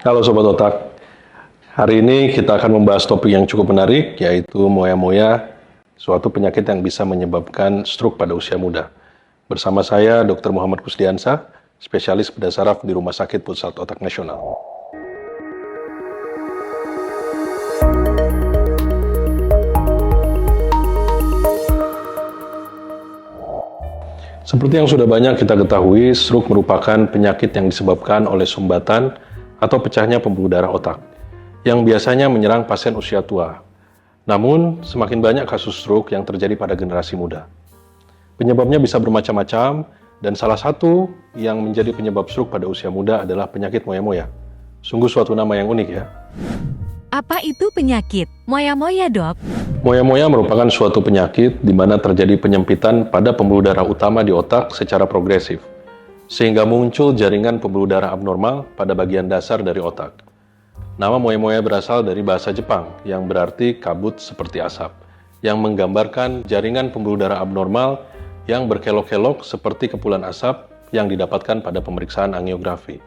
Halo Sobat Otak, hari ini kita akan membahas topik yang cukup menarik, yaitu moya-moya, suatu penyakit yang bisa menyebabkan stroke pada usia muda. Bersama saya, Dr. Muhammad Kusdiansah, spesialis bedah saraf di Rumah Sakit Pusat Otak Nasional. Seperti yang sudah banyak kita ketahui, stroke merupakan penyakit yang disebabkan oleh sumbatan atau pecahnya pembuluh darah otak, yang biasanya menyerang pasien usia tua. Namun, semakin banyak kasus stroke yang terjadi pada generasi muda. Penyebabnya bisa bermacam-macam, dan salah satu yang menjadi penyebab stroke pada usia muda adalah penyakit moya-moya. Sungguh suatu nama yang unik ya. Apa itu penyakit moya-moya, Dok? Moya-moya merupakan suatu penyakit di mana terjadi penyempitan pada pembuluh darah utama di otak secara progresif, sehingga muncul jaringan pembuluh darah abnormal pada bagian dasar dari otak. Nama moya-moya berasal dari bahasa Jepang yang berarti kabut seperti asap, yang menggambarkan jaringan pembuluh darah abnormal yang berkelok-kelok seperti kepulan asap yang didapatkan pada pemeriksaan angiografi.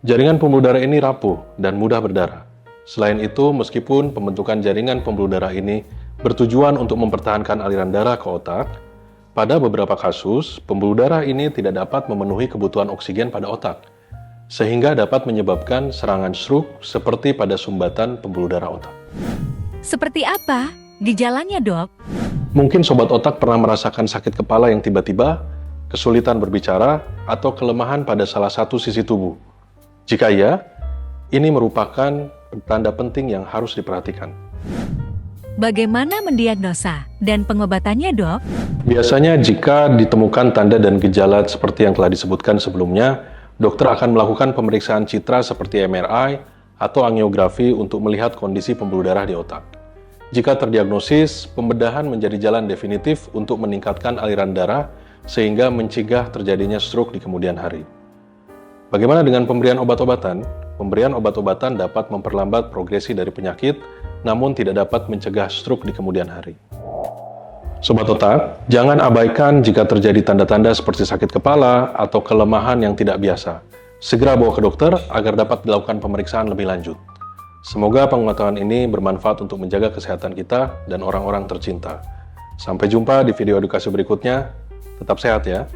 Jaringan pembuluh darah ini rapuh dan mudah berdarah. Selain itu, meskipun pembentukan jaringan pembuluh darah ini bertujuan untuk mempertahankan aliran darah ke otak, pada beberapa kasus, pembuluh darah ini tidak dapat memenuhi kebutuhan oksigen pada otak, sehingga dapat menyebabkan serangan stroke seperti pada sumbatan pembuluh darah otak. Seperti apa gejalanya, Dok? Mungkin Sobat Otak pernah merasakan sakit kepala yang tiba-tiba, kesulitan berbicara, atau kelemahan pada salah satu sisi tubuh. Jika iya, ini merupakan tanda penting yang harus diperhatikan. Bagaimana mendiagnosa dan pengobatannya, Dok? Biasanya jika ditemukan tanda dan gejala seperti yang telah disebutkan sebelumnya, dokter akan melakukan pemeriksaan citra seperti MRI atau angiografi untuk melihat kondisi pembuluh darah di otak. Jika terdiagnosis, pembedahan menjadi jalan definitif untuk meningkatkan aliran darah sehingga mencegah terjadinya stroke di kemudian hari. Bagaimana dengan pemberian obat-obatan? Pemberian obat-obatan dapat memperlambat progresi dari penyakit, namun tidak dapat mencegah stroke di kemudian hari. Sobat Otak, jangan abaikan jika terjadi tanda-tanda seperti sakit kepala atau kelemahan yang tidak biasa. Segera bawa ke dokter agar dapat dilakukan pemeriksaan lebih lanjut. Semoga pengetahuan ini bermanfaat untuk menjaga kesehatan kita dan orang-orang tercinta. Sampai jumpa di video edukasi berikutnya. Tetap sehat ya.